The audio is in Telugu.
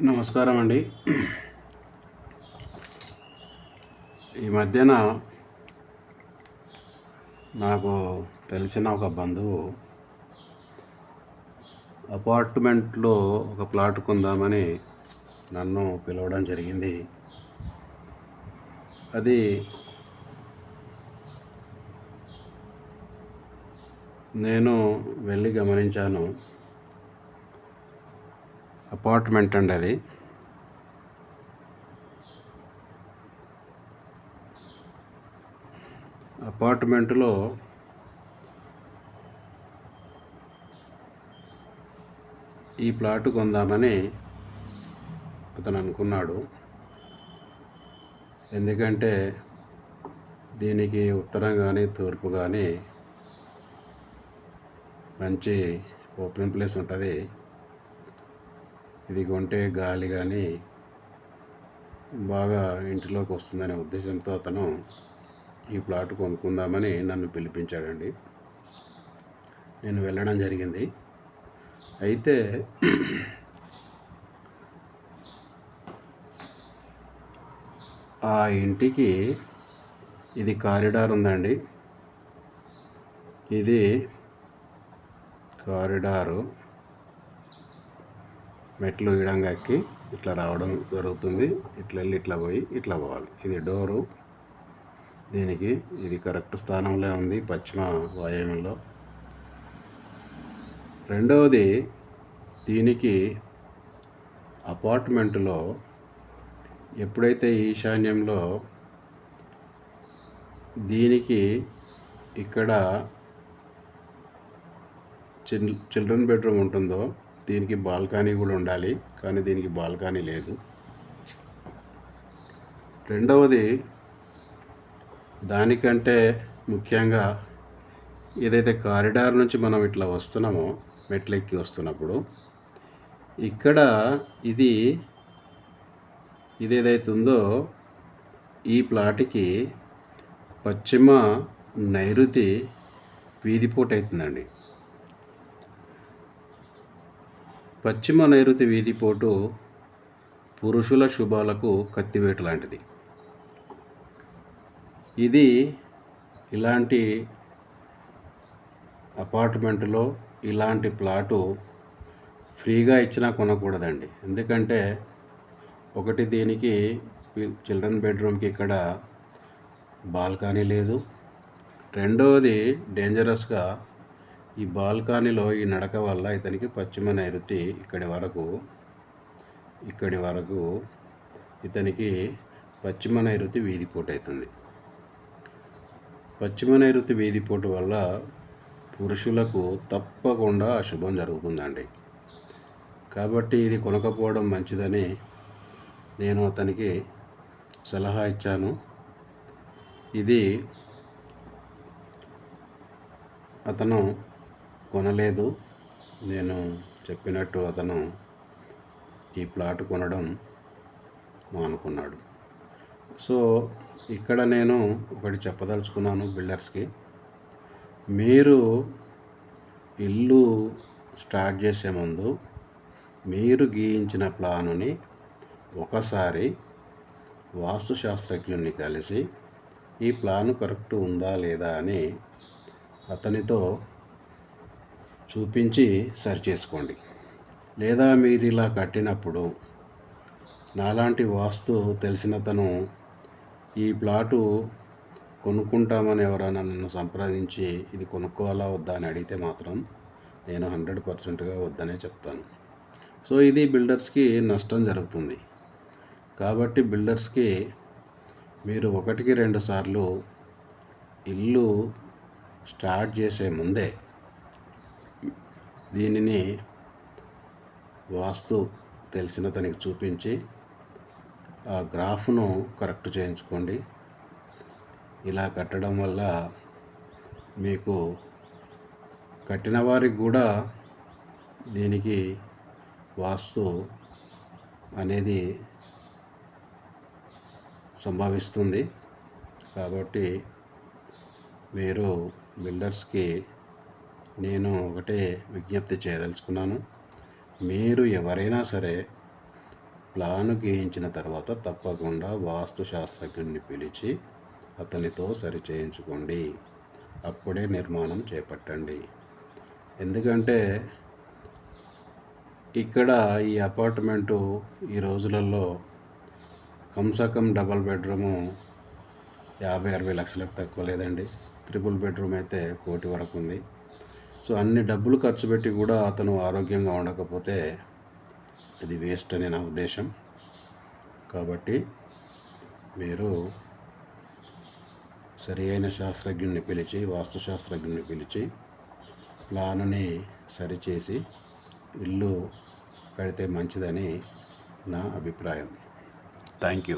నమస్కారం అండి. ఈ మధ్యన నాకు తెలిసిన ఒక బంధువు అపార్ట్మెంట్లో ఒక ప్లాట్ కొందామని నన్ను పిలవడం జరిగింది. అది నేను వెళ్ళి గమనించాను. అపార్ట్మెంట్ అండి అది. అపార్ట్మెంట్లో ఈ ప్లాట్ కొందామని అతను అనుకున్నాడు. ఎందుకంటే దీనికి ఉత్తరం కానీ తూర్పు కానీ మంచి ఓపెన్ ప్లేస్ ఉంటుంది. ఇది కొంటే గాలి కానీ బాగా ఇంటిలోకి వస్తుందనే ఉద్దేశంతో అతను ఈ ప్లాట్ కొనుక్కుందామని నన్ను పిలిపించాడండి. నేను వెళ్ళడం జరిగింది. అయితే ఆ ఇంటికి ఇది కారిడార్ ఉందండి. ఇది కారిడారు మెట్లు ఈడంగా ఎక్కి ఇట్లా రావడం జరుగుతుంది. ఇట్లా వెళ్ళి ఇట్లా పోయి ఇట్లా పోవాలి. ఇది డోరు. దీనికి ఇది కరెక్ట్ స్థానంలో ఉంది, పశ్చిమ వాయువ్యంలో. రెండవది, దీనికి అపార్ట్మెంట్లో ఎప్పుడైతే ఈశాన్యంలో దీనికి ఇక్కడ చిల్డ్రన్ బెడ్రూమ్ ఉంటుందో దీనికి బాల్కనీ కూడా ఉండాలి, కానీ దీనికి బాల్కనీ లేదు. రెండవది, దానికంటే ముఖ్యంగా ఏదైతే కారిడార్ నుంచి మనం ఇట్లా వస్తున్నామో మెట్లెక్కి వస్తున్నప్పుడు ఇక్కడ ఇదేదైతే ఉందో ఈ ప్లాట్కి పశ్చిమ నైరుతి వీధిపోటు అవుతుందండి. పశ్చిమ నైరుతి వీధిపోటు పురుషుల శుభాలకు కత్తివేటు లాంటిది. ఇది ఇలాంటి అపార్ట్మెంట్లో ఇలాంటి ప్లాటు ఫ్రీగా ఇచ్చినా కొనకూడదండి. ఎందుకంటే ఒకటి, దీనికి చిల్డ్రన్ బెడ్రూమ్కి ఇక్కడ బాల్కనీ లేదు. రెండవది, డేంజరస్గా ఈ బాల్కనీలో ఈ నడక వల్ల ఇతనికి పశ్చిమ నైరుతి ఇక్కడి వరకు ఇతనికి పశ్చిమ నైరుతి వీధిపోటు అవుతుంది. పశ్చిమ నైరుతి వీధిపోటు వల్ల పురుషులకు తప్పకుండా అశుభం జరుగుతుందండి. కాబట్టి ఇది కొనకపోవడం మంచిదని నేను అతనికి సలహా ఇచ్చాను. ఇది అతను కొనలేదు. నేను చెప్పినట్టు అతను ఈ ప్లాట్ కొనడం మానుకున్నాడు. సో ఇక్కడ నేను ఒకటి చెప్పదలుచుకున్నాను బిల్డర్స్కి. మీరు ఇల్లు స్టార్ట్ చేసే ముందు మీరు గీయించిన ప్లానుని ఒకసారి వాస్తుశాస్త్రజ్ఞుని కలిసి ఈ ప్లాను కరెక్ట్ ఉందా లేదా అని అతనితో చూపించి సరిచేసుకోండి. లేదా మీరు ఇలా కట్టినప్పుడు నాలాంటి వాస్తు తెలిసినతను ఈ ప్లాటు కొనుక్కుంటామని ఎవరైనా నన్ను సంప్రదించి ఇది కొనుక్కోవాలా వద్దా అని అడిగితే మాత్రం నేను 100%గా వద్దనే చెప్తాను. సో ఇది బిల్డర్స్కి నష్టం జరుగుతుంది. కాబట్టి బిల్డర్స్కి మీరు 1-2 సార్లు ఇల్లు స్టార్ట్ చేసే ముందే దీనిని వాస్తు తెలిసిన తనకి చూపించి ఆ గ్రాఫ్ను కరెక్ట్ చేయించుకోండి. ఇలా కట్టడం వల్ల మీకు కట్టిన వారికి కూడా దీనికి వాస్తు అనేది సంభవిస్తుంది. కాబట్టి మీరు బిల్డర్స్కి నేను ఒకటే విజ్ఞప్తి చేయదలుచుకున్నాను. మీరు ఎవరైనా సరే ప్లాను గీయించిన తర్వాత తప్పకుండా వాస్తు శాస్త్రజ్ఞుడిని పిలిచి అతనితో సరి చేయించుకోండి. అప్పుడే నిర్మాణం చేపట్టండి. ఎందుకంటే ఇక్కడ ఈ అపార్ట్మెంటు ఈ రోజులలో కమ్సకం డబల్ బెడ్రూము 50-60 లక్షలకు తక్కువ లేదండి. ట్రిపుల్ బెడ్రూమ్ అయితే 1 కోటి వరకు ఉంది. సో అన్ని డబ్బులు ఖర్చు పెట్టి కూడా అతను ఆరోగ్యంగా ఉండకపోతే ఇది వేస్ట్ అని నా ఉద్దేశం. కాబట్టి మీరు సరి అయిన శాస్త్రజ్ఞుడిని పిలిచి, వాస్తు శాస్త్రజ్ఞుడిని పిలిచి ప్లానుని సరిచేసి ఇల్లు కడితే మంచిదని నా అభిప్రాయం. Thank you.